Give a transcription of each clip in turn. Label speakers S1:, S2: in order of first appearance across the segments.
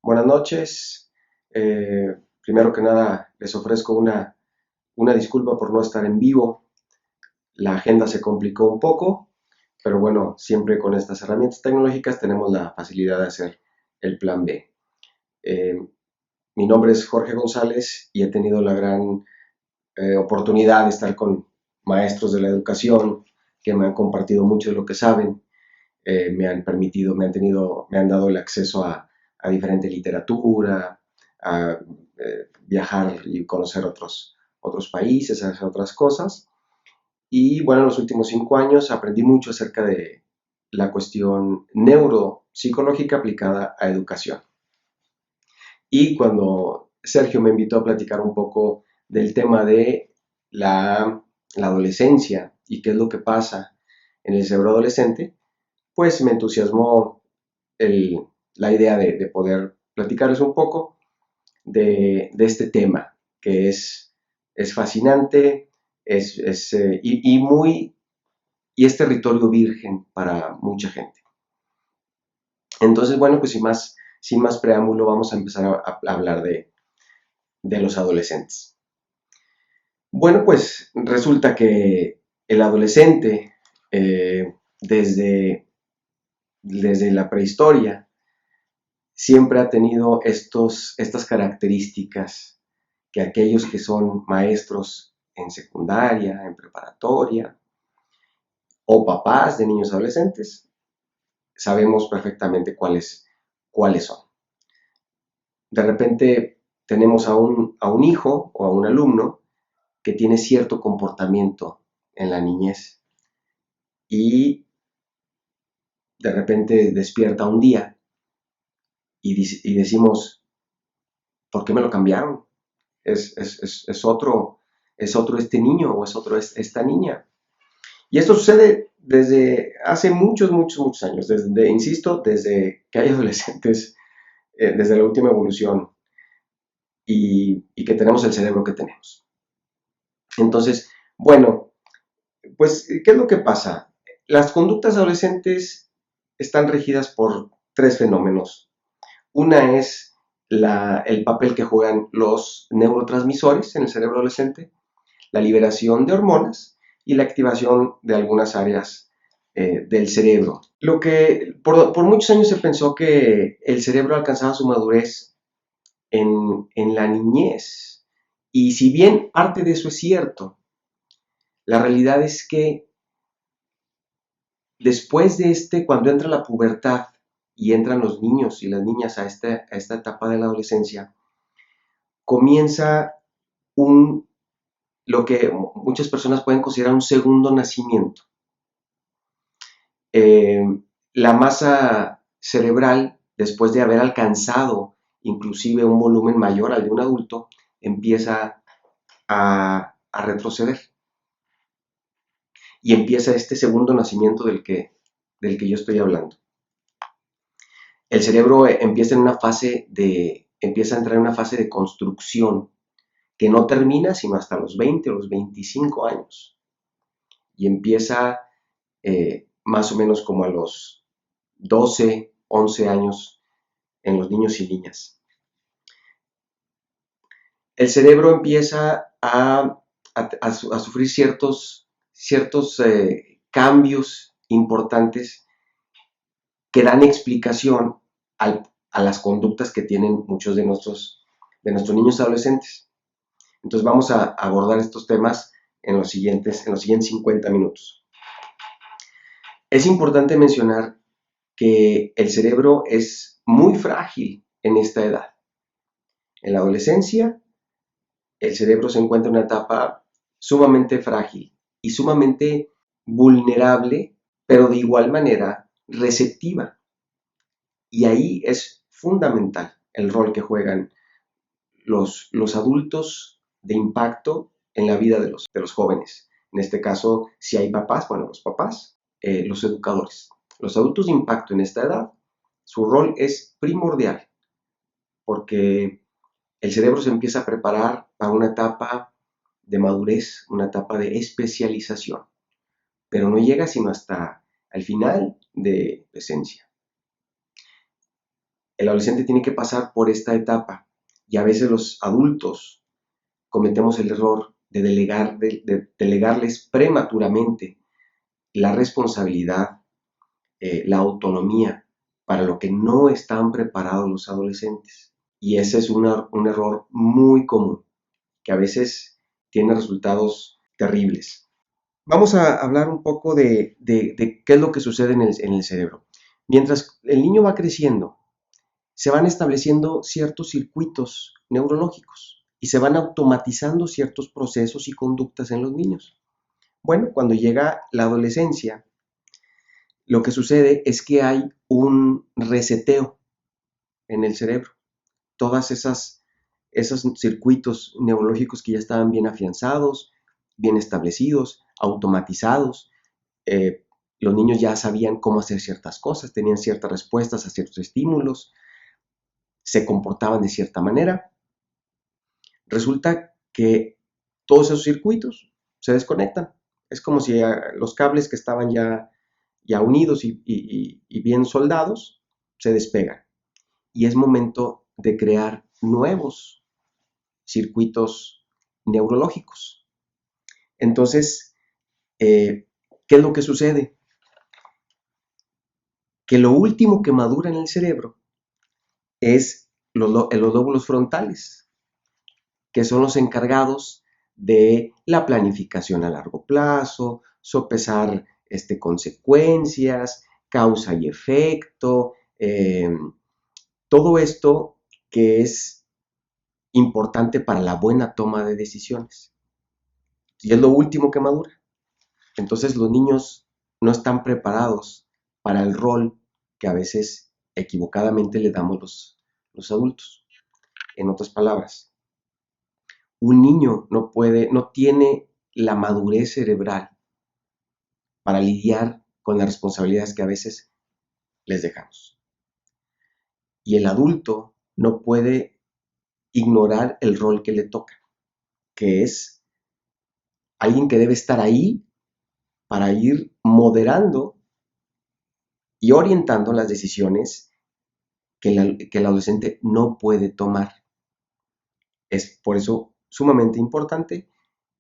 S1: Buenas noches. Primero que nada, les ofrezco una disculpa por no estar en vivo. La agenda se complicó un poco, pero bueno, siempre con estas herramientas tecnológicas tenemos la facilidad de hacer el plan B. Eh, Mi nombre es Jorge González y he tenido la gran oportunidad de estar con maestros de la educación que me han compartido mucho de lo que saben. Me han permitido, me han dado el acceso a diferente literatura, a viajar y conocer otros países, hacer otras cosas. Y bueno, en los últimos 5 años aprendí mucho acerca de la cuestión neuropsicológica aplicada a educación. Y cuando Sergio me invitó a platicar un poco del tema de la adolescencia y qué es lo que pasa en el cerebro adolescente, pues me entusiasmó el- la idea de poder platicarles un poco de este tema, que es fascinante, y es territorio virgen para mucha gente. Entonces, bueno, pues sin más preámbulo, vamos a empezar a hablar de los adolescentes. Bueno, pues resulta que el adolescente, desde la prehistoria, siempre ha tenido estas características que aquellos que son maestros en secundaria, en preparatoria o papás de niños adolescentes, sabemos perfectamente cuáles son. De repente tenemos a un hijo o a un alumno que tiene cierto comportamiento en la niñez y de repente despierta un día y decimos, ¿por qué me lo cambiaron? Es otro este niño o es otro esta niña. Y esto sucede desde hace muchos años, insisto, desde que hay adolescentes, desde la última evolución y que tenemos el cerebro que tenemos. Entonces, bueno, pues, ¿qué es lo que pasa? Las conductas adolescentes están regidas por tres fenómenos. Una es el papel que juegan los neurotransmisores en el cerebro adolescente, la liberación de hormonas y la activación de algunas áreas del cerebro. Lo que por muchos años se pensó que el cerebro alcanzaba su madurez en la niñez. Y si bien parte de eso es cierto, la realidad es que después de cuando entra la pubertad y entran los niños y las niñas a esta etapa de la adolescencia, comienza lo que muchas personas pueden considerar un segundo nacimiento. Eh, la masa cerebral, después de haber alcanzado inclusive un volumen mayor al de un adulto, empieza a retroceder y empieza este segundo nacimiento del que yo estoy hablando. El cerebro empieza a entrar en una fase de construcción que no termina sino hasta los 20 o los 25 años y empieza más o menos como a los 12, 11 años en los niños y niñas. El cerebro empieza a sufrir ciertos cambios importantes que dan explicación a las conductas que tienen muchos de nuestros niños adolescentes. Entonces vamos a abordar estos temas en los siguientes 50 minutos. Es importante mencionar que el cerebro es muy frágil en esta edad. En la adolescencia, el cerebro se encuentra en una etapa sumamente frágil y sumamente vulnerable, pero de igual manera receptiva. Y ahí es fundamental el rol que juegan los adultos de impacto en la vida de los jóvenes. En este caso, si hay papás, bueno, los papás, los educadores. Los adultos de impacto en esta edad, su rol es primordial porque el cerebro se empieza a preparar para una etapa de madurez, una etapa de especialización, pero no llega sino hasta el final de la esencia. El adolescente tiene que pasar por esta etapa y a veces los adultos cometemos el error de delegarles prematuramente la responsabilidad, la autonomía para lo que no están preparados los adolescentes. Y ese es un error muy común, que a veces tiene resultados terribles. Vamos a hablar un poco de qué es lo que sucede en el cerebro. Mientras el niño va creciendo, se van estableciendo ciertos circuitos neurológicos y se van automatizando ciertos procesos y conductas en los niños. Bueno, cuando llega la adolescencia, lo que sucede es que hay un reseteo en el cerebro. Todas esos circuitos neurológicos que ya estaban bien afianzados, bien establecidos, automatizados, los niños ya sabían cómo hacer ciertas cosas, tenían ciertas respuestas a ciertos estímulos, se comportaban de cierta manera. Resulta que todos esos circuitos se desconectan. Es como si los cables que estaban ya unidos y bien soldados se despegan. Y es momento de crear nuevos circuitos neurológicos. Entonces, ¿qué es lo que sucede? Que lo último que madura en el cerebro es los lóbulos frontales, que son los encargados de la planificación a largo plazo, sopesar consecuencias, causa y efecto, todo esto que es importante para la buena toma de decisiones. Y es lo último que madura. Entonces los niños no están preparados para el rol que a veces equivocadamente le damos los adultos. En otras palabras, un niño no tiene la madurez cerebral para lidiar con las responsabilidades que a veces les dejamos. Y el adulto no puede ignorar el rol que le toca, que es alguien que debe estar ahí para ir moderando y orientando las decisiones que el adolescente no puede tomar. Es por eso sumamente importante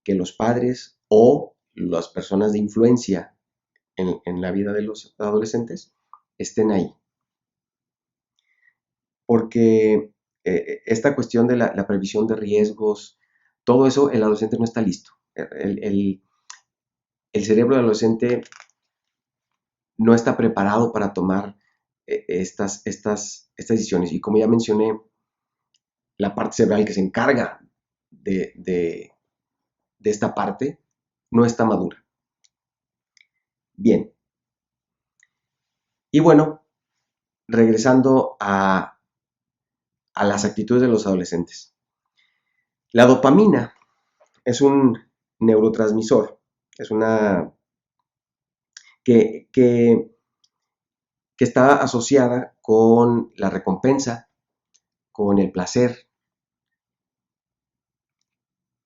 S1: que los padres o las personas de influencia en la vida de los adolescentes estén ahí. Porque esta cuestión de la previsión de riesgos, todo eso, el adolescente no está listo. El cerebro del adolescente no está preparado para tomar estas decisiones. Y como ya mencioné, la parte cerebral que se encarga de esta parte no está madura. Bien. Y bueno, regresando a las actitudes de los adolescentes. La dopamina es un neurotransmisor, es una que está asociada con la recompensa, con el placer.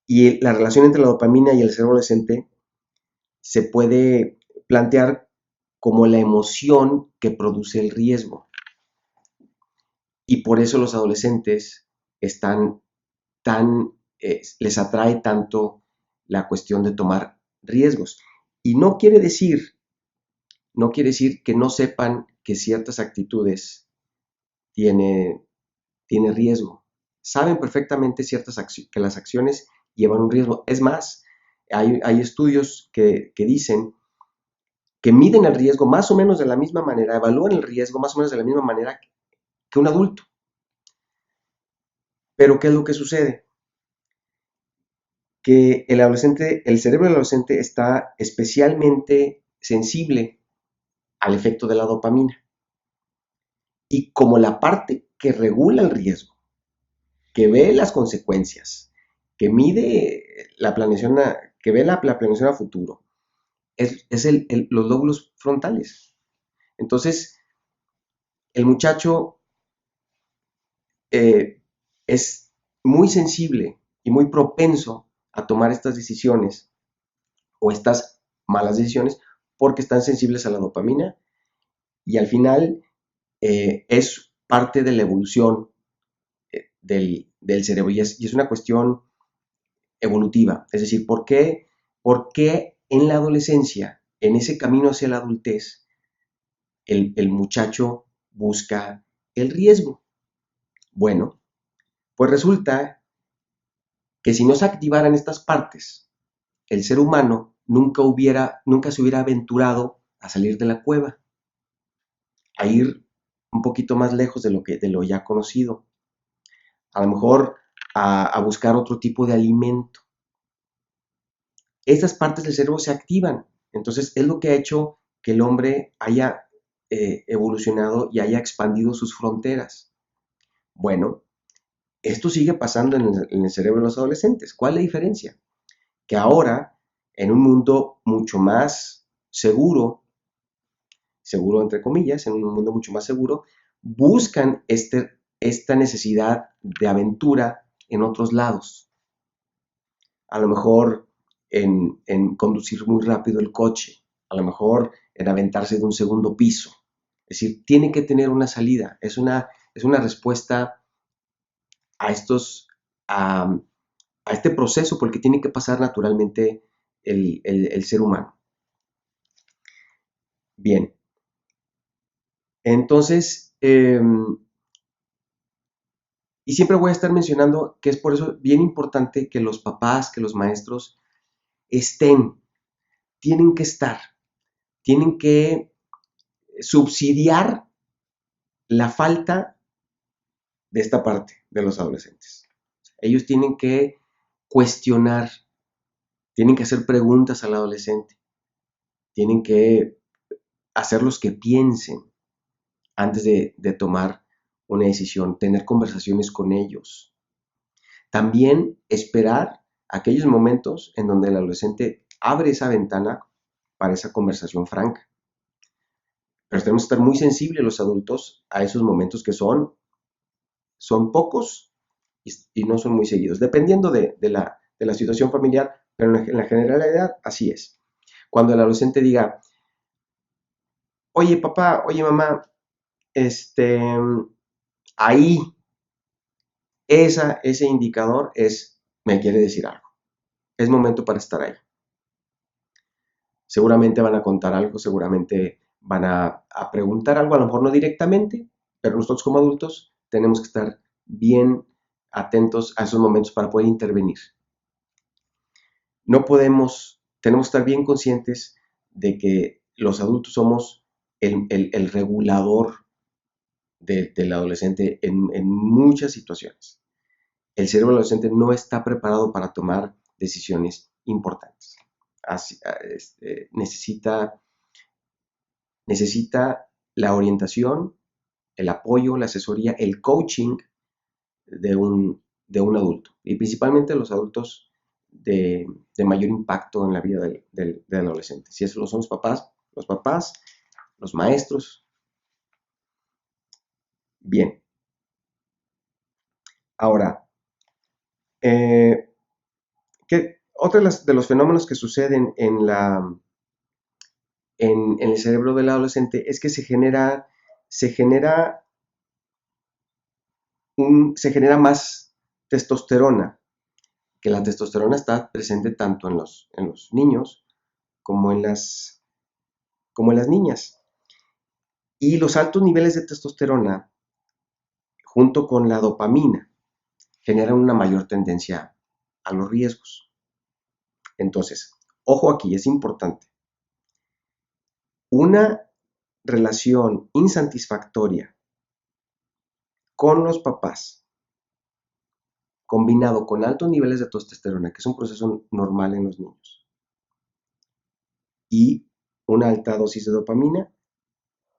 S1: Y la relación entre la dopamina y el cerebro adolescente se puede plantear como la emoción que produce el riesgo. Y por eso los adolescentes están les atrae tanto la cuestión de tomar riesgos. Y no quiere decir que no sepan que ciertas actitudes tienen riesgo. Saben perfectamente que las acciones llevan un riesgo. Es más, hay estudios que dicen que miden el riesgo más o menos de la misma manera, evalúan el riesgo más o menos de la misma manera que un adulto. Pero ¿qué es lo que sucede? Que el cerebro del adolescente está especialmente sensible al efecto de la dopamina. Y como la parte que regula el riesgo, que ve las consecuencias, que mide la planeación, que ve la planeación a futuro, es los lóbulos frontales. Entonces, el muchacho es muy sensible y muy propenso a tomar estas decisiones o estas malas decisiones porque están sensibles a la dopamina y al final es parte de la evolución del cerebro y es una cuestión evolutiva. Es decir, por qué en la adolescencia, en ese camino hacia la adultez, el muchacho busca el riesgo? Bueno, pues resulta que si no se activaran estas partes, el ser humano nunca se hubiera aventurado a salir de la cueva, a ir un poquito más lejos de lo ya conocido, a lo mejor a buscar otro tipo de alimento. Estas partes del cerebro se activan, entonces es lo que ha hecho que el hombre haya evolucionado y haya expandido sus fronteras. Bueno, esto sigue pasando en el cerebro de los adolescentes. ¿Cuál es la diferencia? Que ahora, en un mundo mucho más seguro, seguro entre comillas, en un mundo mucho más seguro, buscan esta necesidad de aventura en otros lados. A lo mejor en conducir muy rápido el coche, a lo mejor en aventarse de un segundo piso. Es decir, tiene que tener una salida. Es una respuesta a a, a este proceso por el que tiene que pasar naturalmente el ser humano. Bien, entonces, y siempre voy a estar mencionando que es por eso bien importante que los papás, que los maestros estén, tienen que estar, tienen que subsidiar la falta de esta parte de los adolescentes. Ellos tienen que cuestionar, tienen que hacer preguntas al adolescente, tienen que hacerlos que piensen antes de tomar una decisión, tener conversaciones con ellos. También esperar aquellos momentos en donde el adolescente abre esa ventana para esa conversación franca. Pero tenemos que estar muy sensibles los adultos a esos momentos que son pocos y no son muy seguidos, dependiendo de la situación familiar, pero en la generalidad así es. Cuando el adolescente diga, oye papá, oye mamá, ahí, ese indicador me quiere decir algo. Es momento para estar ahí. Seguramente van a contar algo, seguramente van a preguntar algo, a lo mejor no directamente, pero nosotros como adultos tenemos que estar bien atentos a esos momentos para poder intervenir. No tenemos que estar bien conscientes de que los adultos somos el regulador del adolescente en muchas situaciones. El cerebro del adolescente no está preparado para tomar decisiones importantes. Necesita la orientación, el apoyo, la asesoría, el coaching de un adulto. Y principalmente los adultos de mayor impacto en la vida del adolescente. Si eso lo son los papás, los maestros. Bien. Ahora, otro de los fenómenos que suceden en el cerebro del adolescente es que se genera más testosterona, que la testosterona está presente tanto en los niños como como en las niñas. Y los altos niveles de testosterona, junto con la dopamina, generan una mayor tendencia a los riesgos. Entonces, ojo aquí, es importante. Una relación insatisfactoria con los papás, combinado con altos niveles de testosterona, que es un proceso normal en los niños, y una alta dosis de dopamina,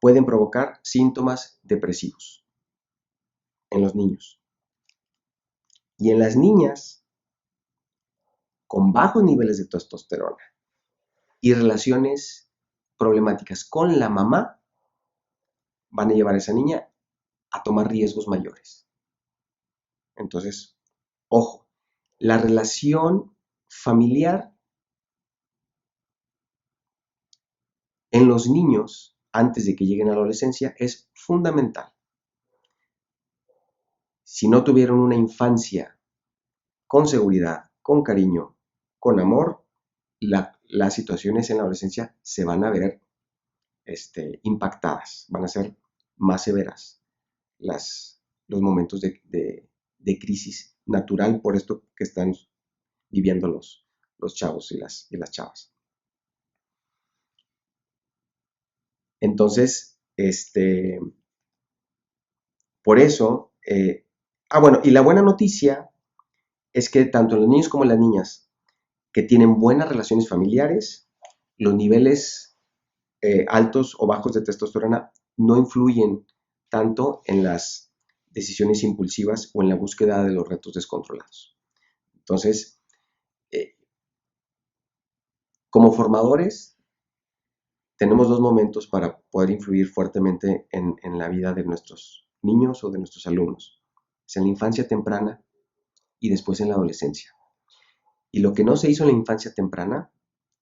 S1: pueden provocar síntomas depresivos en los niños. Y en las niñas, con bajos niveles de testosterona y relaciones problemáticas con la mamá, van a llevar a esa niña a tomar riesgos mayores. Entonces, ojo, la relación familiar en los niños antes de que lleguen a la adolescencia es fundamental. si no tuvieron una infancia con seguridad, con cariño, con amor, las situaciones en la adolescencia se van a ver impactadas, van a ser más severas los momentos de crisis natural por esto que están viviendo los chavos y las chavas. Entonces, por eso, bueno, y la buena noticia es que tanto los niños como las niñas que tienen buenas relaciones familiares, los niveles altos o bajos de testosterona no influyen tanto en las decisiones impulsivas o en la búsqueda de los retos descontrolados. Entonces, eh, como formadores, tenemos dos momentos para poder influir fuertemente en la vida de nuestros niños o de nuestros alumnos. Es en la infancia temprana y después en la adolescencia. Y lo que no se hizo en la infancia temprana,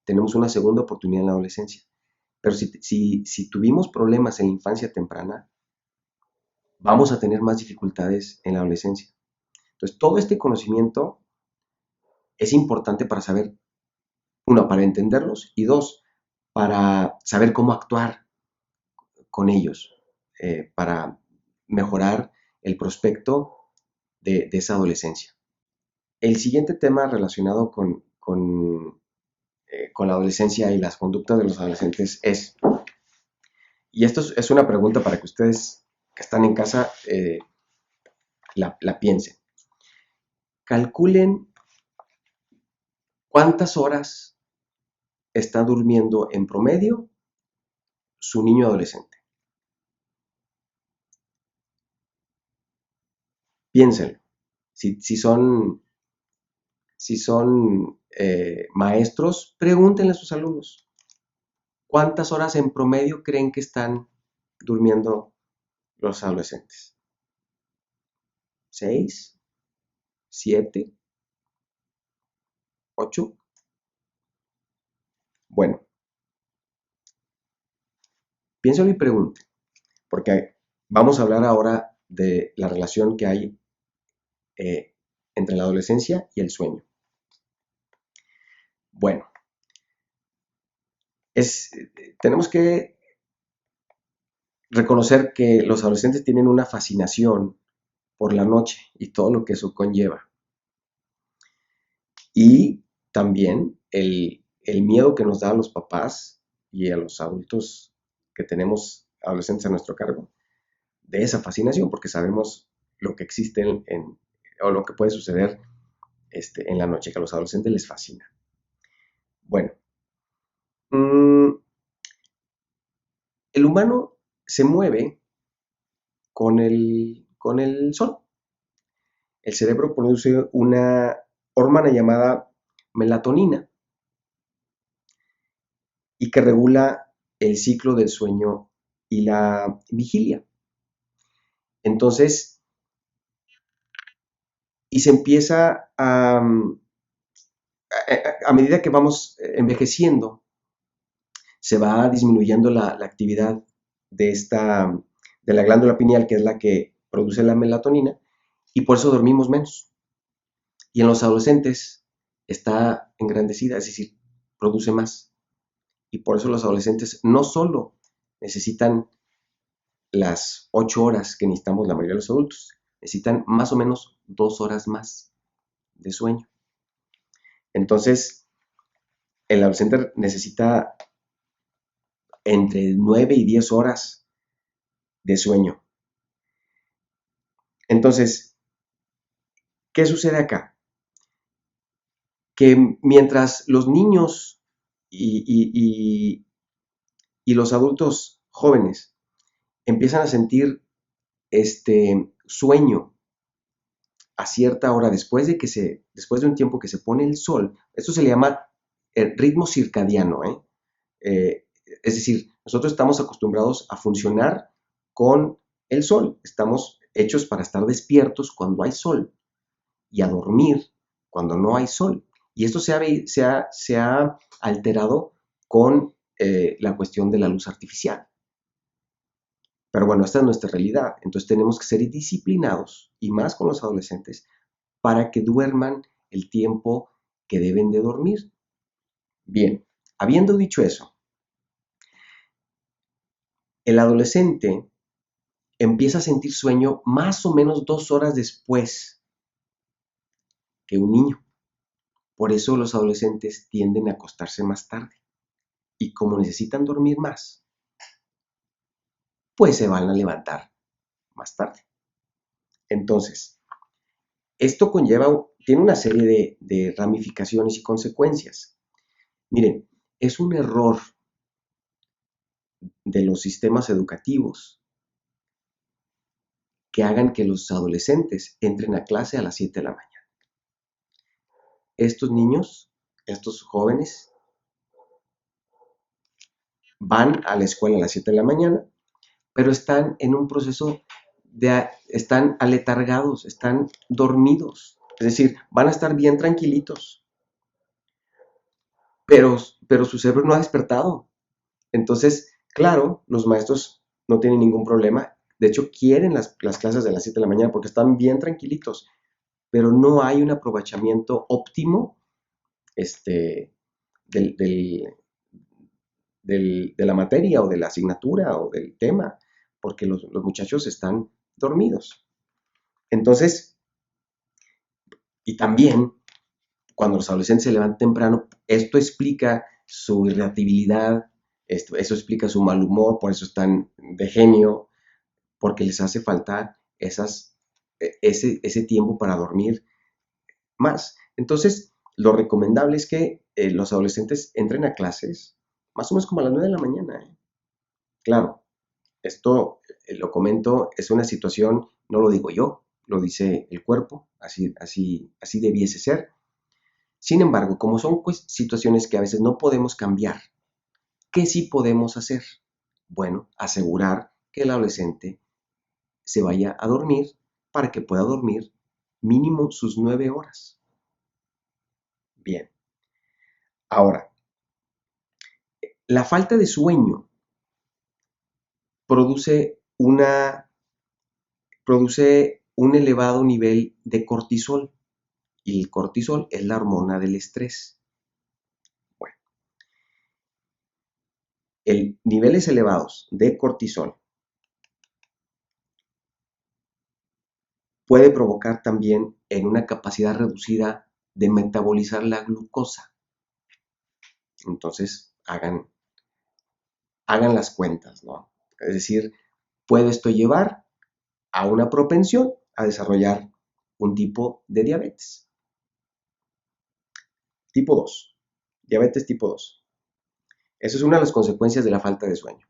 S1: tenemos una segunda oportunidad en la adolescencia. Pero si tuvimos problemas en la infancia temprana, vamos a tener más dificultades en la adolescencia. Entonces, todo este conocimiento es importante para saber, uno, para entenderlos y dos, para saber cómo actuar con ellos, para mejorar el prospecto de esa adolescencia. El siguiente tema relacionado con la adolescencia y las conductas de los adolescentes y esto es una pregunta para que ustedes que están en casa la piensen. Calculen cuántas horas está durmiendo en promedio su niño adolescente. Piénsenlo. Si son maestros, pregúntenle a sus alumnos. ¿Cuántas horas en promedio creen que están durmiendo los adolescentes? ¿6? ¿7? ¿8? Bueno, piénsenlo y pregunten, porque vamos a hablar ahora de la relación que hay entre la adolescencia y el sueño. Bueno, tenemos que reconocer que los adolescentes tienen una fascinación por la noche y todo lo que eso conlleva. Y también el miedo que nos da a los papás y a los adultos que tenemos adolescentes a nuestro cargo de esa fascinación, porque sabemos lo que existe o lo que puede suceder en la noche, que a los adolescentes les fascina. Bueno, el humano se mueve con el sol. El cerebro produce una hormona llamada melatonina y que regula el ciclo del sueño y la vigilia. Entonces, y se empieza a medida que vamos envejeciendo, se va disminuyendo la actividad de la glándula pineal, que es la que produce la melatonina, y por eso dormimos menos. Y en los adolescentes está engrandecida, es decir, produce más. Y por eso los adolescentes no solo necesitan las 8 horas que necesitamos la mayoría de los adultos, necesitan más o menos 2 horas más de sueño. Entonces, el adolescente necesita entre 9 y 10 horas de sueño. Entonces, ¿qué sucede acá? Que mientras los niños y los adultos jóvenes empiezan a sentir sueño a cierta hora después de un tiempo que se pone el sol, esto se le llama el ritmo circadiano, es decir, nosotros estamos acostumbrados a funcionar con el sol, estamos hechos para estar despiertos cuando hay sol y a dormir cuando no hay sol. Y esto se ha alterado con la cuestión de la luz artificial. Pero bueno, esta es nuestra realidad. Entonces tenemos que ser disciplinados, y más con los adolescentes, para que duerman el tiempo que deben de dormir. Bien, habiendo dicho eso, el adolescente empieza a sentir sueño más o menos 2 horas después que un niño. Por eso los adolescentes tienden a acostarse más tarde. Y como necesitan dormir más, pues se van a levantar más tarde. Entonces, esto tiene una serie de ramificaciones y consecuencias. Miren, es un error de los sistemas educativos que hagan que los adolescentes entren a clase a las 7 de la mañana. Estos niños, estos jóvenes, van a la escuela a las 7 de la mañana, pero están en un proceso están aletargados, están dormidos. Es decir, van a estar bien tranquilitos, pero su cerebro no ha despertado. Entonces, claro, los maestros no tienen ningún problema. De hecho, quieren las clases de las 7 de la mañana porque están bien tranquilitos, pero no hay un aprovechamiento óptimo del, del, de la materia o de la asignatura o del tema, porque los muchachos están dormidos. Entonces, y también cuando los adolescentes se levantan temprano, esto explica su irritabilidad, eso explica su mal humor, por eso están de genio, porque les hace falta ese tiempo para dormir más. Entonces, lo recomendable es que los adolescentes entren a clases más o menos como a las 9 de la mañana. Claro, esto lo comento, es una situación, no lo digo yo, lo dice el cuerpo, así debiese ser. Sin embargo, como son situaciones que a veces no podemos cambiar, ¿qué sí podemos hacer? Bueno, asegurar que el adolescente se vaya a dormir para que pueda dormir mínimo sus 9 horas. Bien, ahora, la falta de sueño produce un elevado nivel de cortisol, y el cortisol es la hormona del estrés. Bueno, niveles elevados de cortisol puede provocar también en una capacidad reducida de metabolizar la glucosa. Entonces, hagan las cuentas, ¿no? Es decir, puede esto llevar a una propensión a desarrollar un tipo de diabetes. Tipo 2. Diabetes tipo 2. Eso es una de las consecuencias de la falta de sueño.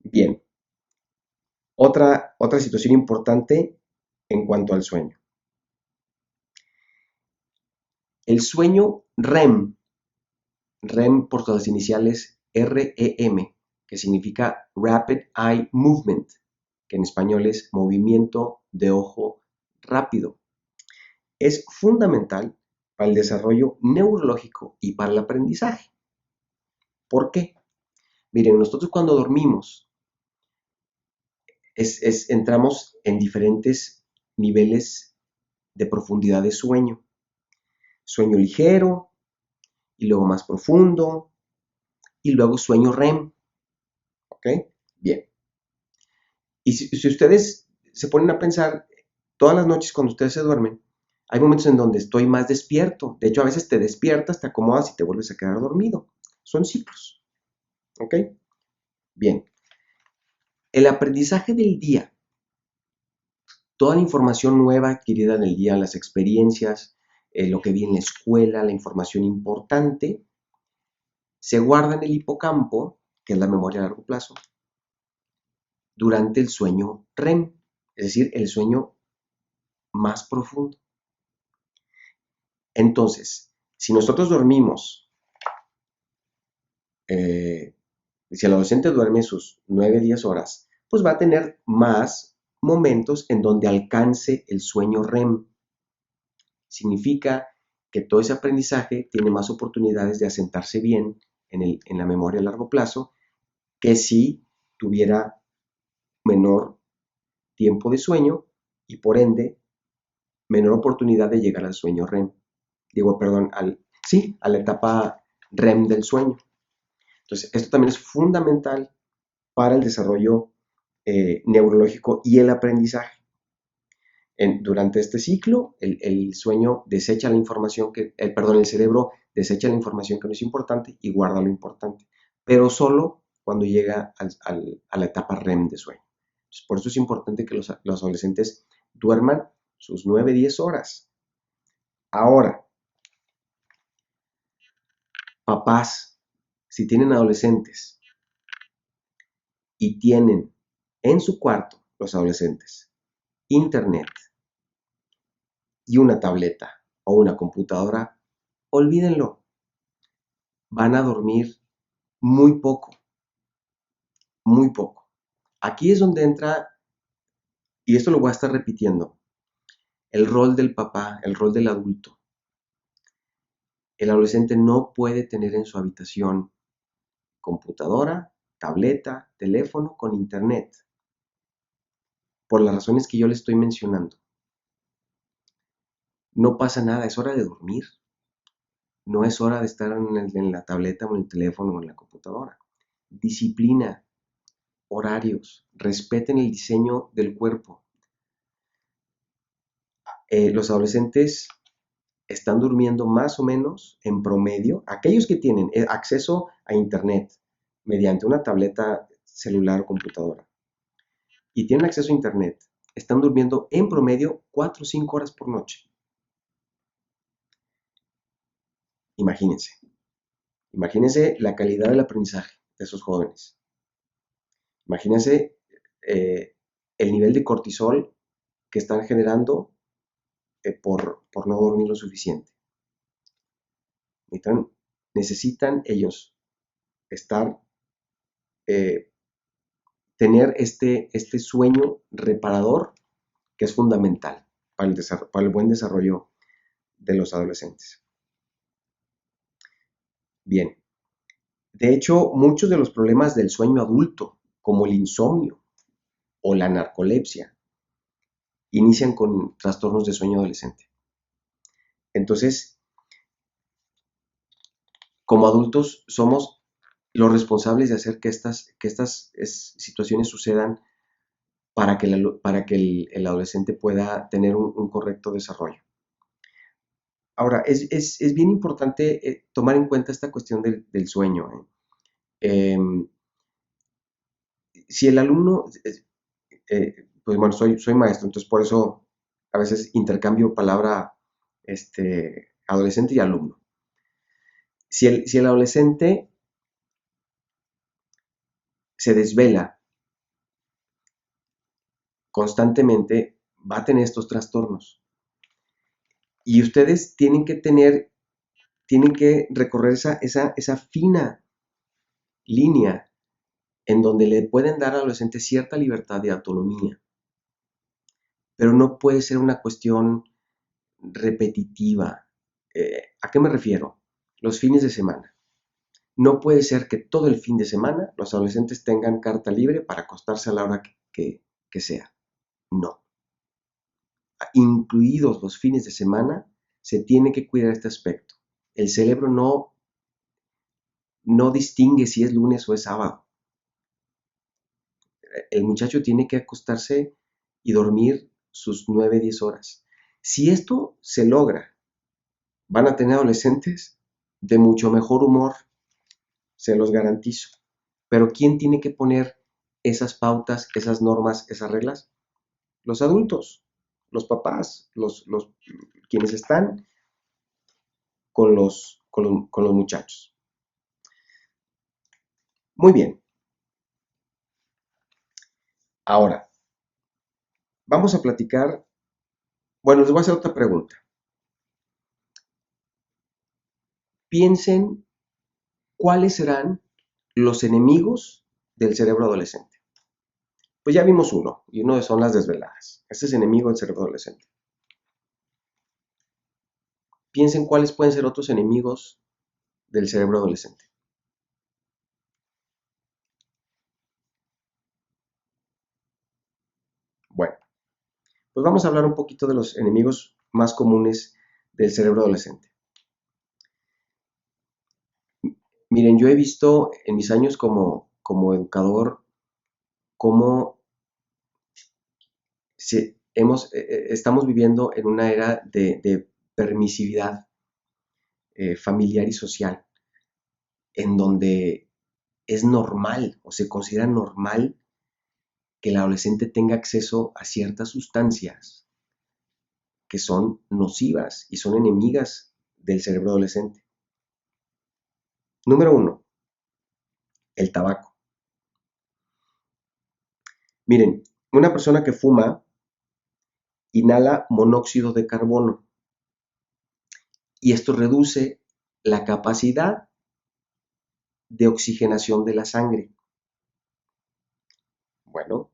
S1: Bien. Otra situación importante en cuanto al sueño. El sueño REM por las iniciales REM, que significa Rapid Eye Movement, que en español es movimiento de ojo rápido, es fundamental para el desarrollo neurológico y para el aprendizaje. ¿Por qué? Miren, nosotros cuando dormimos entramos en diferentes niveles de profundidad de sueño. Sueño ligero, y luego más profundo, y luego sueño REM. ¿Ok? Bien. Y si ustedes se ponen a pensar, todas las noches cuando ustedes se duermen, hay momentos en donde estoy más despierto. De hecho, a veces te despiertas, te acomodas y te vuelves a quedar dormido. Son ciclos. ¿Ok? Bien. El aprendizaje del día, toda la información nueva adquirida en el día, las experiencias, lo que vi en la escuela, la información importante, se guarda en el hipocampo, que es la memoria a largo plazo, durante el sueño REM, es decir, el sueño más profundo. Entonces, si nosotros dormimos, si el adolescente duerme sus 9-10 horas, pues va a tener más momentos en donde alcance el sueño REM. Significa que todo ese aprendizaje tiene más oportunidades de asentarse bien en la memoria a largo plazo que si tuviera menor tiempo de sueño y por ende menor oportunidad de llegar al sueño REM. Perdón, a la etapa REM del sueño. Entonces, esto también es fundamental para el desarrollo neurológico y el aprendizaje. Durante este ciclo, el sueño desecha la información el cerebro desecha la información que no es importante y guarda lo importante, pero solo cuando llega a la etapa REM de sueño. Entonces, por eso es importante que los adolescentes duerman sus 9-10 horas. Ahora, papás, si tienen adolescentes y tienen en su cuarto los adolescentes internet y una tableta o una computadora, olvídenlo. Van a dormir muy poco, muy poco. Aquí es donde entra, y esto lo voy a estar repitiendo, el rol del papá, el rol del adulto. El adolescente no puede tener en su habitación computadora, tableta, teléfono con internet, por las razones que yo le estoy mencionando. No pasa nada, es hora de dormir. No es hora de estar en la tableta o en el teléfono o en la computadora. Disciplina, horarios, respeten el diseño del cuerpo. Los adolescentes están durmiendo más o menos en promedio, aquellos que tienen acceso a internet mediante una tableta celular o computadora y tienen acceso a internet, están durmiendo en promedio 4 o 5 horas por noche. Imagínense la calidad del aprendizaje de esos jóvenes. Imagínense el nivel de cortisol que están generando por no dormir lo suficiente. Necesitan ellos tener este sueño reparador que es fundamental para el buen desarrollo de los adolescentes. Bien, de hecho, muchos de los problemas del sueño adulto, como el insomnio o la narcolepsia, inician con trastornos de sueño adolescente. Entonces, como adultos somos los responsables de hacer que estas situaciones sucedan para que el adolescente pueda tener un correcto desarrollo. Ahora, es bien importante tomar en cuenta esta cuestión del sueño. Si el alumno, pues bueno, soy maestro, entonces por eso a veces intercambio palabra adolescente y alumno. Si el adolescente se desvela constantemente, va a tener estos trastornos. Y ustedes tienen que recorrer esa fina línea en donde le pueden dar al adolescente cierta libertad de autonomía. Pero no puede ser una cuestión repetitiva. ¿A qué me refiero? Los fines de semana. No puede ser que todo el fin de semana los adolescentes tengan carta libre para acostarse a la hora que sea. No. Incluidos los fines de semana, se tiene que cuidar este aspecto. El cerebro no distingue si es lunes o es sábado. El muchacho tiene que acostarse y dormir sus 9-10 horas. Si esto se logra, van a tener adolescentes de mucho mejor humor, se los garantizo. Pero ¿quién tiene que poner esas pautas, esas normas, esas reglas? Los adultos, los papás, quienes están con los muchachos. Muy bien. Ahora, vamos a platicar. Bueno, les voy a hacer otra pregunta. Piensen cuáles serán los enemigos del cerebro adolescente. Pues ya vimos uno, y uno son las desveladas. Este es enemigo del cerebro adolescente. Piensen cuáles pueden ser otros enemigos del cerebro adolescente. Pues vamos a hablar un poquito de los enemigos más comunes del cerebro adolescente. Miren, yo he visto en mis años como educador cómo estamos viviendo en una era de permisividad familiar y social, en donde es normal o se considera normal que el adolescente tenga acceso a ciertas sustancias que son nocivas y son enemigas del cerebro adolescente. Número 1, el tabaco. Miren, una persona que fuma inhala monóxido de carbono y esto reduce la capacidad de oxigenación de la sangre. Bueno,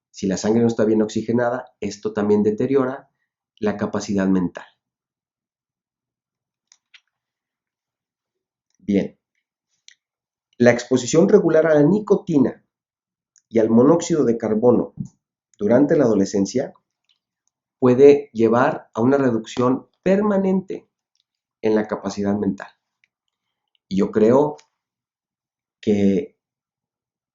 S1: si la sangre no está bien oxigenada, esto también deteriora la capacidad mental. Bien, la exposición regular a la nicotina y al monóxido de carbono durante la adolescencia puede llevar a una reducción permanente en la capacidad mental. Y yo creo que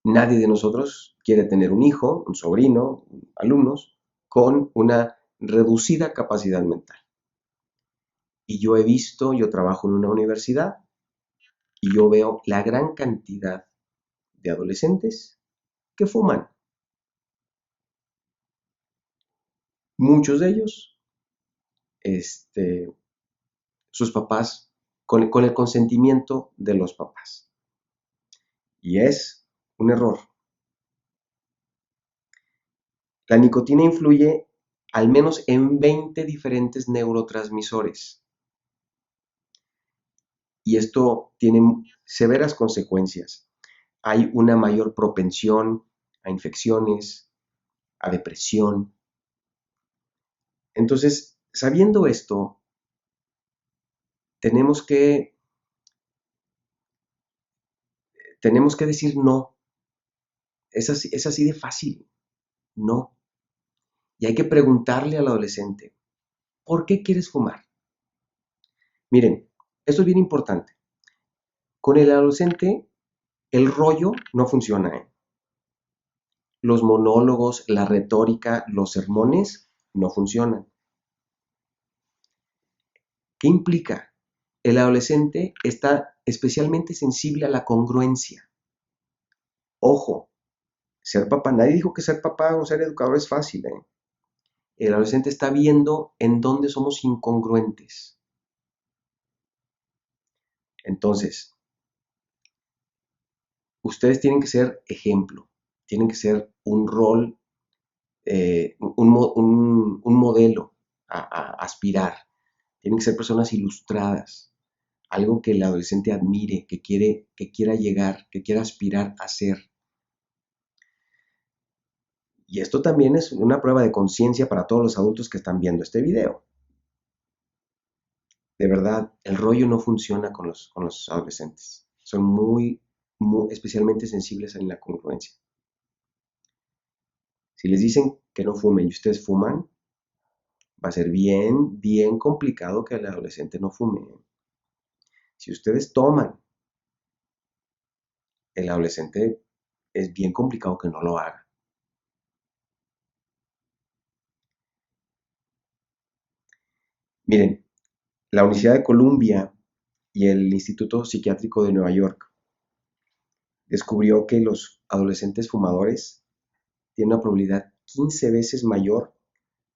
S1: nadie de nosotros quiere tener un hijo, un sobrino, alumnos con una reducida capacidad mental. Y yo trabajo en una universidad y yo veo la gran cantidad de adolescentes que fuman. Muchos de ellos, sus papás, con el consentimiento de los papás. Y es un error. La nicotina influye al menos en 20 diferentes neurotransmisores. Y esto tiene severas consecuencias. Hay una mayor propensión a infecciones, a depresión. Entonces, sabiendo esto, tenemos que decir no. Es así de fácil. No. Y hay que preguntarle al adolescente, ¿por qué quieres fumar? Miren, esto es bien importante. Con el adolescente, el rollo no funciona, ¿eh? Los monólogos, la retórica, los sermones no funcionan. ¿Qué implica? El adolescente está especialmente sensible a la congruencia. Ojo, ser papá, nadie dijo que ser papá o ser educador es fácil, ¿eh? El adolescente está viendo en dónde somos incongruentes. Entonces, ustedes tienen que ser ejemplo, tienen que ser un rol, un modelo a aspirar. Tienen que ser personas ilustradas, algo que el adolescente admire, que quiera llegar, que quiera aspirar a ser. Y esto también es una prueba de conciencia para todos los adultos que están viendo este video. De verdad, el rollo no funciona con los adolescentes. Son muy especialmente sensibles en la congruencia. Si les dicen que no fumen y ustedes fuman, va a ser bien complicado que el adolescente no fume. Si ustedes toman, el adolescente es bien complicado que no lo haga. Miren, la Universidad de Columbia y el Instituto Psiquiátrico de Nueva York descubrió que los adolescentes fumadores tienen una probabilidad 15 veces mayor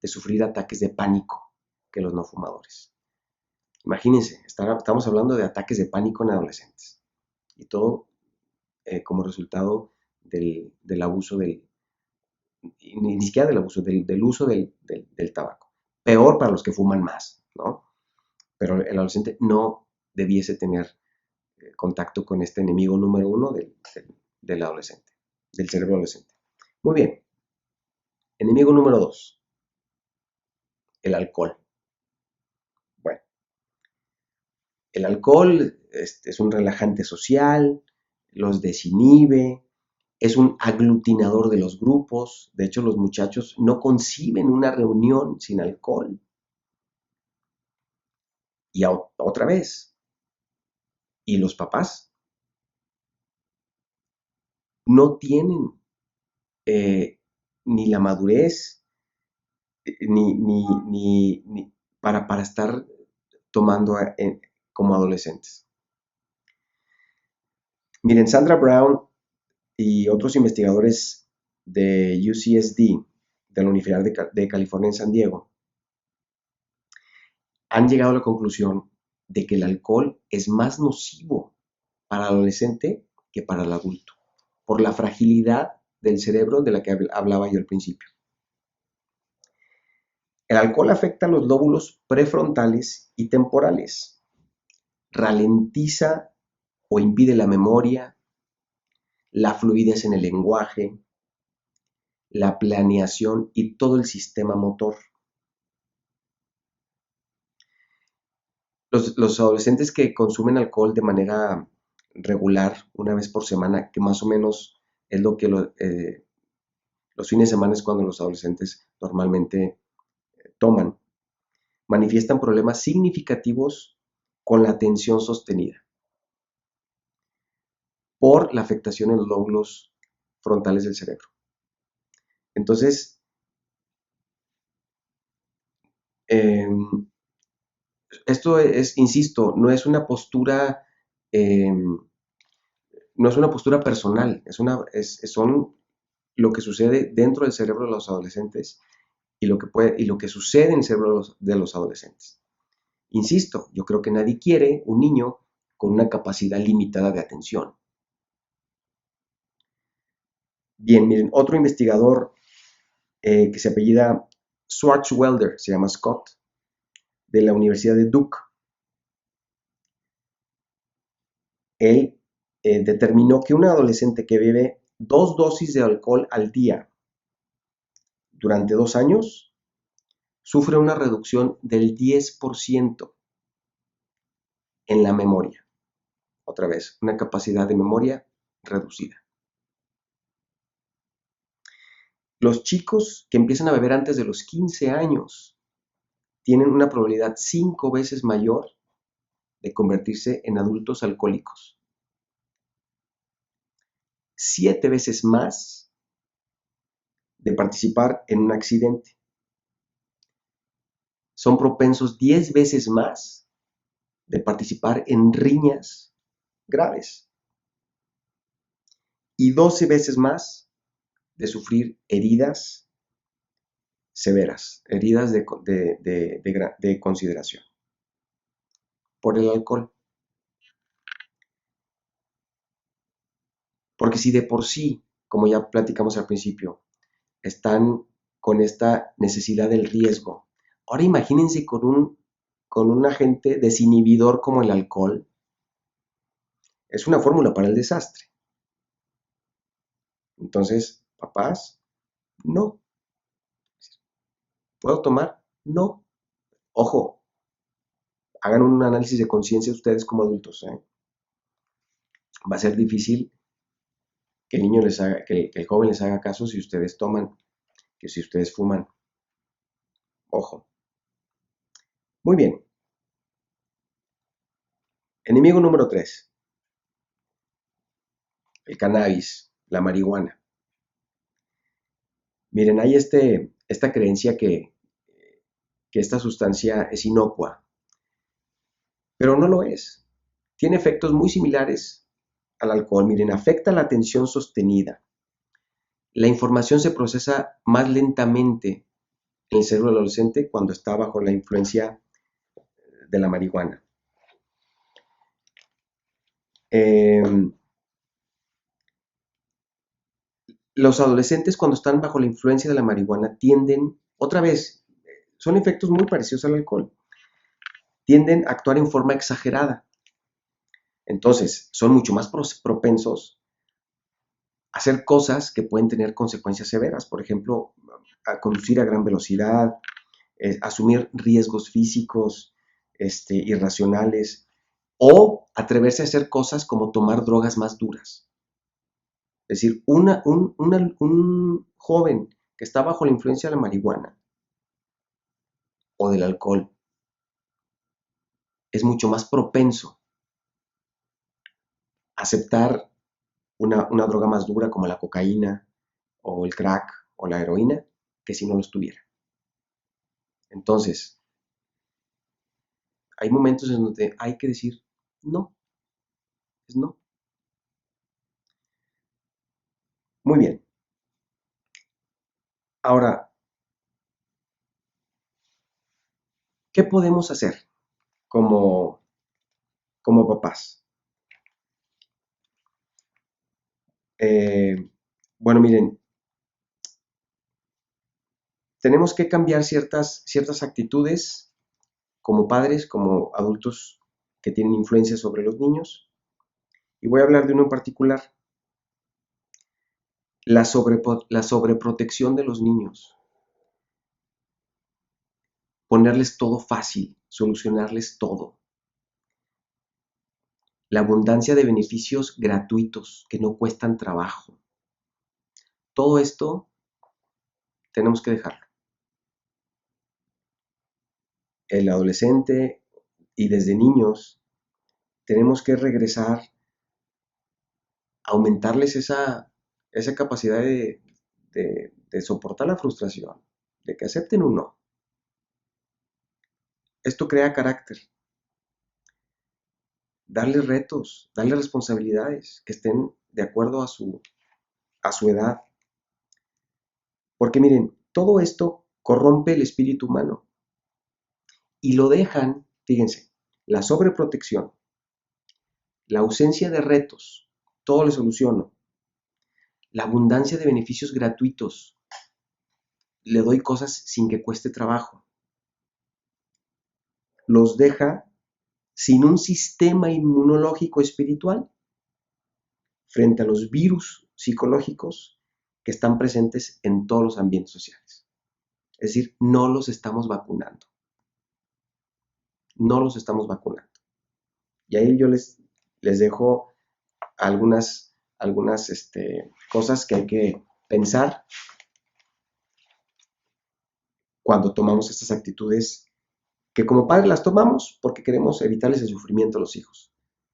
S1: de sufrir ataques de pánico que los no fumadores. Imagínense, estamos hablando de ataques de pánico en adolescentes. Y todo como resultado del abuso ni siquiera del abuso, del uso del tabaco. Peor para los que fuman más, ¿no? Pero el adolescente no debiese tener contacto con este enemigo número 1 del adolescente, del cerebro adolescente. Muy bien. Enemigo número 2, el alcohol. Bueno, el alcohol es un relajante social, los desinhibe, es un aglutinador de los grupos. De hecho, los muchachos no conciben una reunión sin alcohol. Y otra vez, y los papás no tienen ni la madurez ni para estar tomando como adolescentes. Miren, Sandra Brown y otros investigadores de UCSD, de la Universidad de California en San Diego, han llegado a la conclusión de que el alcohol es más nocivo para el adolescente que para el adulto, por la fragilidad del cerebro de la que hablaba yo al principio. El alcohol afecta los lóbulos prefrontales y temporales, ralentiza o impide la memoria, la fluidez en el lenguaje, la planeación y todo el sistema motor. Los adolescentes que consumen alcohol de manera regular, una vez por semana, que más o menos es lo que los fines de semana es cuando los adolescentes normalmente toman, manifiestan problemas significativos con la atención sostenida por la afectación en los lóbulos frontales del cerebro. Entonces, esto es, insisto, no es una postura personal, son lo que sucede dentro del cerebro de los adolescentes y lo que sucede en el cerebro de los adolescentes. Insisto, yo creo que nadie quiere un niño con una capacidad limitada de atención. Bien, miren, otro investigador que se apellida Swartzwelder, se llama Scott, de la Universidad de Duke. Él determinó que un adolescente que bebe 2 dosis de alcohol al día durante 2 años sufre una reducción del 10% en la memoria. Otra vez, una capacidad de memoria reducida. Los chicos que empiezan a beber antes de los 15 años tienen una probabilidad 5 veces mayor de convertirse en adultos alcohólicos. 7 veces más de participar en un accidente. Son propensos 10 veces más de participar en riñas graves. Y 12 veces más de sufrir heridas severas, heridas de consideración por el alcohol. Porque si de por sí, como ya platicamos al principio, están con esta necesidad del riesgo, ahora imagínense con un agente desinhibidor como el alcohol. Es una fórmula para el desastre. Entonces, papás, no. ¿Puedo tomar? No. Ojo, hagan un análisis de conciencia ustedes como adultos. Va a ser difícil que el niño que el joven les haga caso si ustedes toman, que si ustedes fuman. Ojo. Muy bien. Enemigo número 3. El cannabis, la marihuana. Miren, hay esta creencia que esta sustancia es inocua, pero no lo es. Tiene efectos muy similares al alcohol. Miren, afecta la atención sostenida. La información se procesa más lentamente en el cerebro del adolescente cuando está bajo la influencia de la marihuana. Los adolescentes cuando están bajo la influencia de la marihuana tienden, otra vez, son efectos muy parecidos al alcohol, tienden a actuar en forma exagerada. Entonces, son mucho más propensos a hacer cosas que pueden tener consecuencias severas. Por ejemplo, a conducir a gran velocidad, asumir riesgos físicos irracionales o atreverse a hacer cosas como tomar drogas más duras. Es decir, un joven que está bajo la influencia de la marihuana o del alcohol es mucho más propenso a aceptar una droga más dura como la cocaína o el crack o la heroína que si no lo estuviera. Entonces, hay momentos en donde hay que decir no, es no. Muy bien. Ahora, ¿qué podemos hacer como, como papás? Eh, bueno, miren, tenemos que cambiar ciertas actitudes como padres, como adultos que tienen influencia sobre los niños. Y voy a hablar de uno en particular, la sobreprotección de los niños. Ponerles todo fácil, solucionarles todo. La abundancia de beneficios gratuitos que no cuestan trabajo. Todo esto tenemos que dejarlo. El adolescente y desde niños tenemos que regresar a aumentarles esa capacidad de soportar la frustración, de que acepten un no. Esto crea carácter. Darles retos, darles responsabilidades que estén de acuerdo a su edad. Porque miren, todo esto corrompe el espíritu humano y lo dejan, fíjense, la sobreprotección, la ausencia de retos, todo le soluciono, la abundancia de beneficios gratuitos, le doy cosas sin que cueste trabajo, los deja sin un sistema inmunológico espiritual frente a los virus psicológicos que están presentes en todos los ambientes sociales. Es decir, no los estamos vacunando. No los estamos vacunando. Y ahí yo les dejo algunas cosas que hay que pensar cuando tomamos estas actitudes que como padres las tomamos porque queremos evitarles el sufrimiento a los hijos.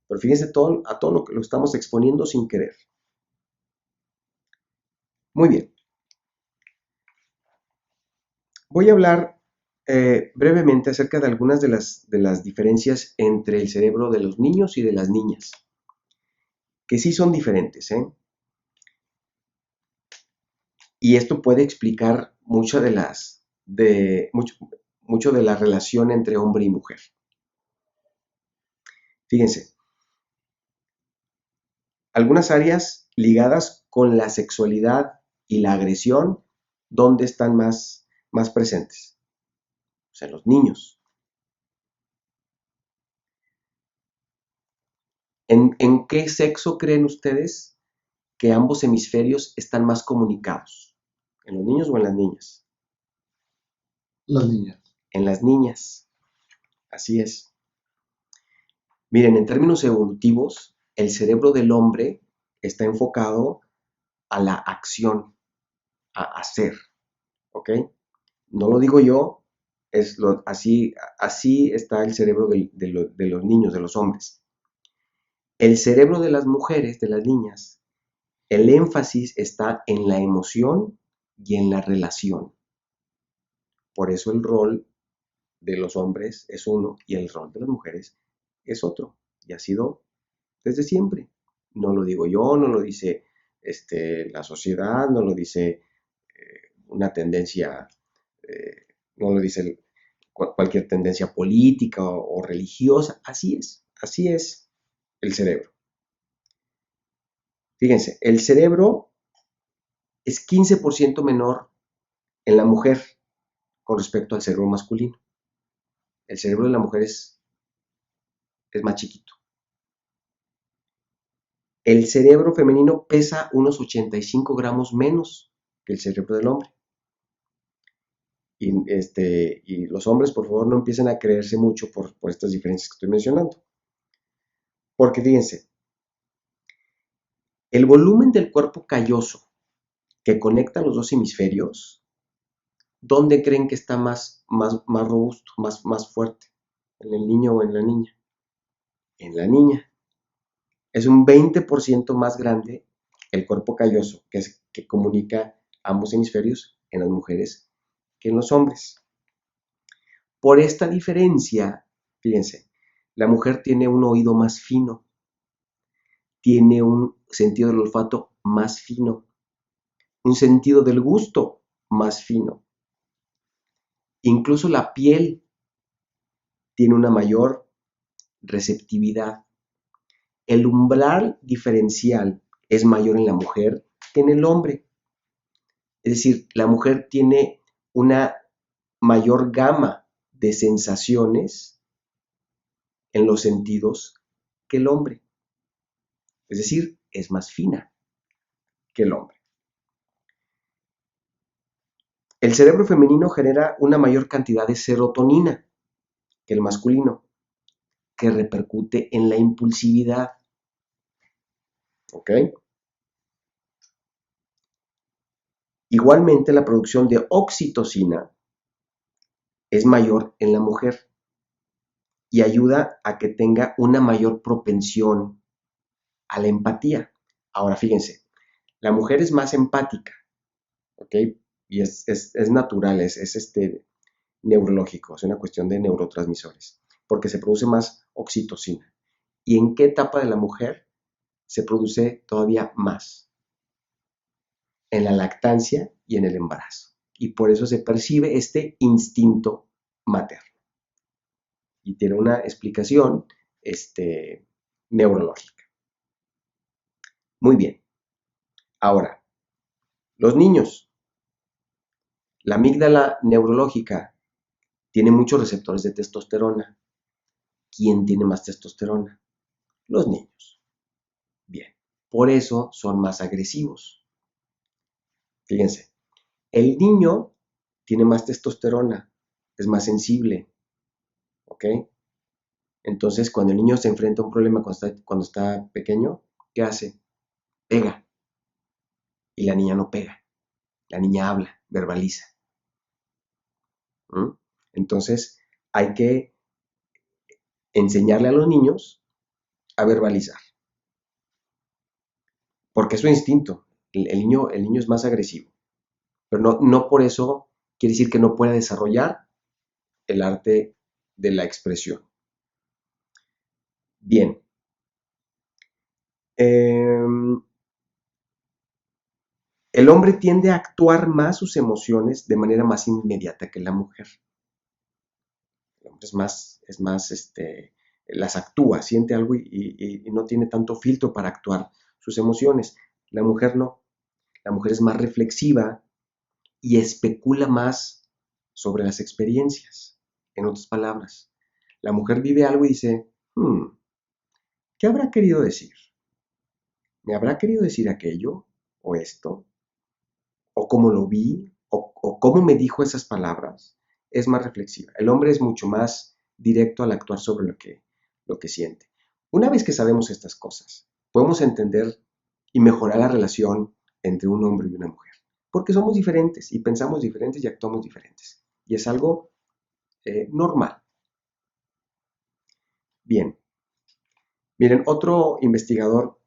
S1: Pero fíjense a todo lo que lo estamos exponiendo sin querer. Muy bien. Voy a hablar brevemente acerca de algunas de las diferencias entre el cerebro de los niños y de las niñas, que sí son diferentes, ¿eh? Y esto puede explicar mucho mucho de la relación entre hombre y mujer. Fíjense, algunas áreas ligadas con la sexualidad y la agresión, ¿dónde están más presentes? O sea, los niños. ¿En qué sexo creen ustedes que ambos hemisferios están más comunicados? ¿En los niños o en las niñas?
S2: Las niñas.
S1: En las niñas. Así es. Miren, en términos evolutivos, el cerebro del hombre está enfocado a la acción, a hacer, ¿ok? No lo digo yo, así está el cerebro de los niños, de los hombres. El cerebro de las mujeres, de las niñas, el énfasis está en la emoción y en la relación. Por eso el rol de los hombres es uno y el rol de las mujeres es otro. Y ha sido desde siempre. No lo digo yo, no lo dice la sociedad, no lo dice una tendencia, no lo dice cualquier tendencia política o religiosa. Así es el cerebro. Fíjense, el cerebro es 15% menor en la mujer con respecto al cerebro masculino. El cerebro de la mujer es más chiquito. El cerebro femenino pesa unos 85 gramos menos que el cerebro del hombre. Y los hombres, por favor, no empiecen a creerse mucho por estas diferencias que estoy mencionando. Porque fíjense, El volumen del cuerpo calloso que conecta los dos hemisferios, ¿dónde creen que está más robusto, más fuerte? ¿En el niño o en la niña? En la niña. Es un 20% más grande el cuerpo calloso que comunica ambos hemisferios en las mujeres que en los hombres. Por esta diferencia, fíjense, la mujer tiene un oído más fino, tiene un sentido del olfato más fino, un sentido del gusto más fino. Incluso la piel tiene una mayor receptividad. El umbral diferencial es mayor en la mujer que en el hombre. Es decir, la mujer tiene una mayor gama de sensaciones en los sentidos que el hombre. Es decir, es más fina que el hombre. El cerebro femenino genera una mayor cantidad de serotonina que el masculino, que repercute en la impulsividad. ¿Ok? Igualmente, la producción de oxitocina es mayor en la mujer y ayuda a que tenga una mayor propensión a la empatía. Ahora, fíjense, la mujer es más empática, ¿ok? Y es natural, es neurológico, es una cuestión de neurotransmisores, porque se produce más oxitocina. ¿Y en qué etapa de la mujer se produce todavía más? En la lactancia y en el embarazo. Y por eso se percibe este instinto materno. Y tiene una explicación neurológica. Muy bien. Ahora, los niños. La amígdala neurológica tiene muchos receptores de testosterona. ¿Quién tiene más testosterona? Los niños. Bien. Por eso son más agresivos. Fíjense, el niño tiene más testosterona, es más sensible, ¿ok? Entonces, cuando el niño se enfrenta a un problema cuando está pequeño, ¿qué hace? Pega. Y la niña no pega. La niña habla, verbaliza. ¿Mm? Entonces, hay que enseñarle a los niños a verbalizar. Porque es su instinto. El niño es más agresivo. Pero no por eso quiere decir que no pueda desarrollar el arte de la expresión. Bien. El hombre tiende a actuar más sus emociones de manera más inmediata que la mujer. El hombre las actúa, siente algo y no tiene tanto filtro para actuar sus emociones. La mujer no. La mujer es más reflexiva y especula más sobre las experiencias. En otras palabras, la mujer vive algo y dice, ¿qué habrá querido decir? ¿Me habrá querido decir aquello o esto? ¿O cómo lo vi? ¿O cómo me dijo esas palabras? Es más reflexiva. El hombre es mucho más directo al actuar sobre lo que siente. Una vez que sabemos estas cosas, podemos entender y mejorar la relación entre un hombre y una mujer. Porque somos diferentes y pensamos diferentes y actuamos diferentes. Y es algo normal. Bien. Miren, otro investigador,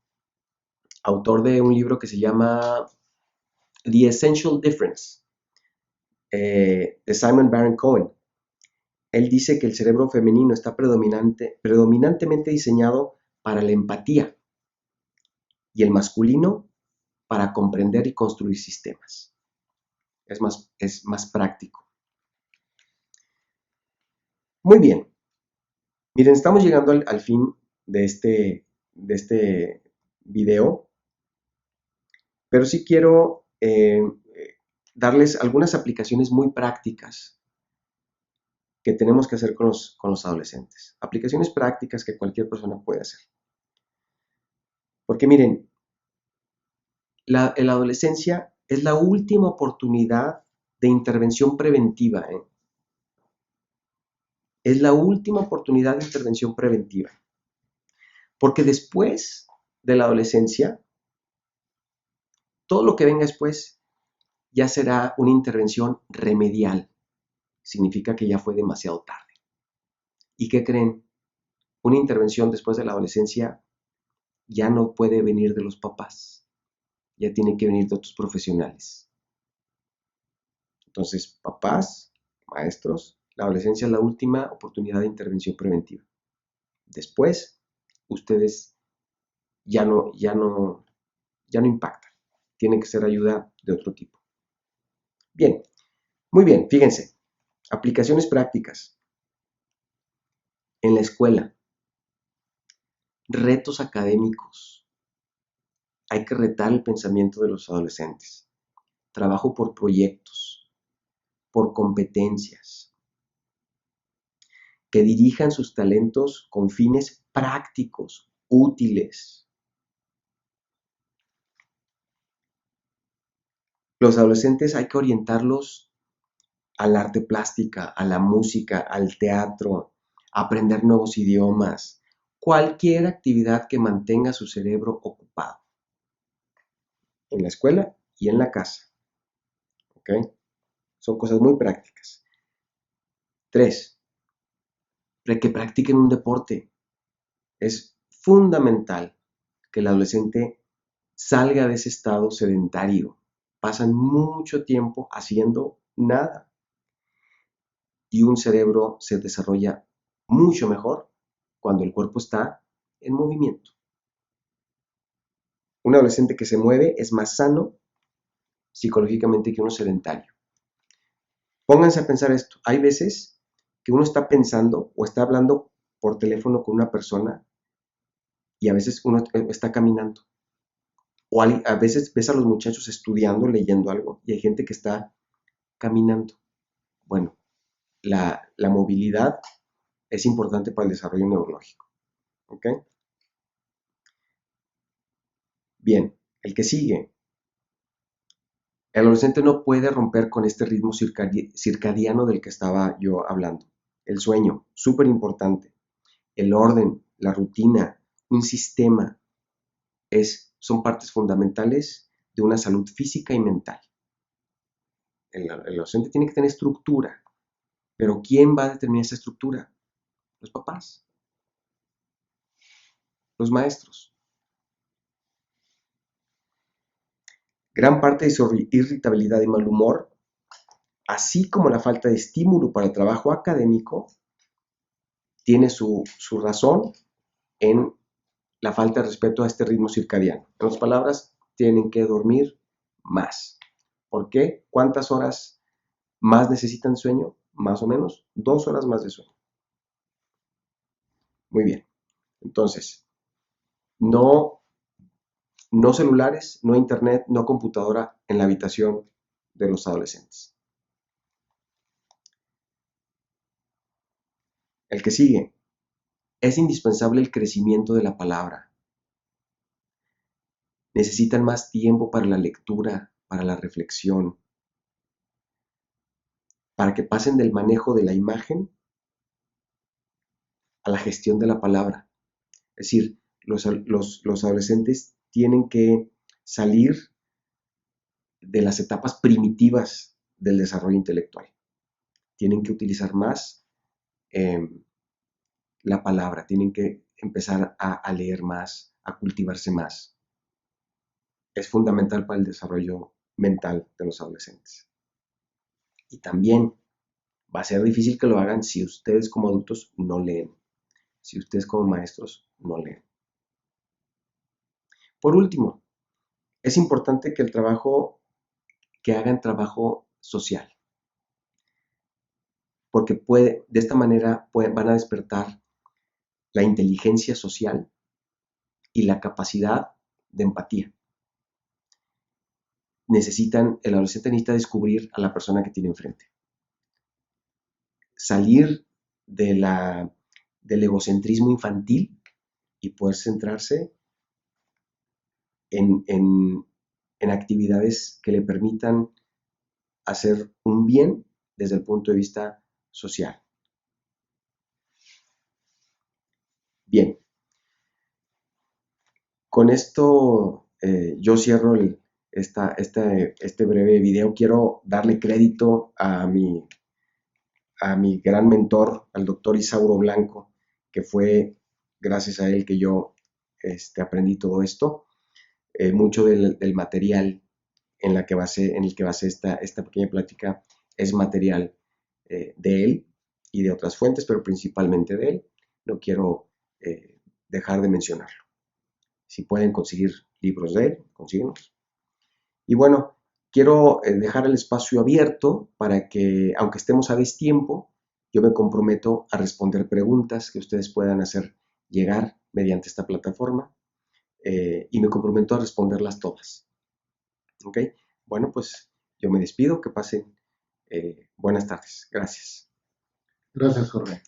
S1: autor de un libro que se llama The Essential Difference, de Simon Baron Cohen. Él dice que el cerebro femenino está predominantemente diseñado para la empatía y el masculino para comprender y construir sistemas. Es más práctico. Muy bien. Miren, estamos llegando al fin de este video, pero sí quiero darles algunas aplicaciones muy prácticas que tenemos que hacer con los adolescentes. Aplicaciones prácticas que cualquier persona puede hacer. Porque miren, la adolescencia es la última oportunidad de intervención preventiva. Es la última oportunidad de intervención preventiva. Porque después de la adolescencia Todo lo que venga después ya será una intervención remedial. Significa que ya fue demasiado tarde. ¿Y qué creen? Una intervención después de la adolescencia ya no puede venir de los papás, ya tiene que venir de otros profesionales. Entonces, papás, maestros, la adolescencia es la última oportunidad de intervención preventiva. Después, ustedes ya no impactan. Tiene que ser ayuda de otro tipo. Bien, muy bien, fíjense. Aplicaciones prácticas. En la escuela, retos académicos. Hay que retar el pensamiento de los adolescentes. Trabajo por proyectos, por competencias. Que dirijan sus talentos con fines prácticos, útiles. Los adolescentes hay que orientarlos al arte plástica, a la música, al teatro, a aprender nuevos idiomas, cualquier actividad que mantenga su cerebro ocupado, en la escuela y en la casa. ¿Ok? Son cosas muy prácticas. 3. Que practiquen un deporte. Es fundamental que el adolescente salga de ese estado sedentario. Pasan mucho tiempo haciendo nada. Y un cerebro se desarrolla mucho mejor cuando el cuerpo está en movimiento. Un adolescente que se mueve es más sano psicológicamente que uno sedentario. Pónganse a pensar esto. Hay veces que uno está pensando o está hablando por teléfono con una persona y a veces uno está caminando. O a veces ves a los muchachos estudiando, leyendo algo y hay gente que está caminando. Bueno, la movilidad es importante para el desarrollo neurológico. ¿Ok? Bien, el que sigue. El adolescente no puede romper con este ritmo circadiano del que estaba yo hablando. El sueño, súper importante. El orden, la rutina, un sistema, son partes fundamentales de una salud física y mental. El adolescente tiene que tener estructura, pero ¿quién va a determinar esa estructura? Los papás, los maestros. Gran parte de su irritabilidad y mal humor, así como la falta de estímulo para el trabajo académico, tiene su razón en la falta de respeto a este ritmo circadiano. En otras palabras, tienen que dormir más. ¿Por qué? ¿Cuántas horas más necesitan sueño? Más o menos 2 horas más de sueño. Muy bien. Entonces, no celulares, no internet, no computadora en la habitación de los adolescentes. El que sigue. Es indispensable el crecimiento de la palabra. Necesitan más tiempo para la lectura, para la reflexión, para que pasen del manejo de la imagen a la gestión de la palabra. Es decir, los adolescentes tienen que salir de las etapas primitivas del desarrollo intelectual. Tienen que utilizar más la palabra, tienen que empezar a leer más, a cultivarse más. Es fundamental para el desarrollo mental de los adolescentes. Y también va a ser difícil que lo hagan si ustedes como adultos no leen, si ustedes como maestros no leen. Por último, es importante que hagan trabajo social, porque de esta manera van a despertar la inteligencia social y la capacidad de empatía. El adolescente necesita descubrir a la persona que tiene enfrente. Salir del egocentrismo infantil y poder centrarse en actividades que le permitan hacer un bien desde el punto de vista social. Bien, con esto yo cierro este breve video. Quiero darle crédito a mi gran mentor, al doctor Isauro Blanco, que fue gracias a él que yo aprendí todo esto. Mucho del material en el que basé esta pequeña plática es material de él y de otras fuentes, pero principalmente de él. No quiero dejar de mencionarlo. Si pueden conseguir libros de él, consíguenos. Y bueno, quiero dejar el espacio abierto para que, aunque estemos a destiempo, yo me comprometo a responder preguntas que ustedes puedan hacer llegar mediante esta plataforma y me comprometo a responderlas todas. ¿Ok? Bueno, pues yo me despido. Que pasen buenas tardes. Gracias.
S2: Gracias, Jorge.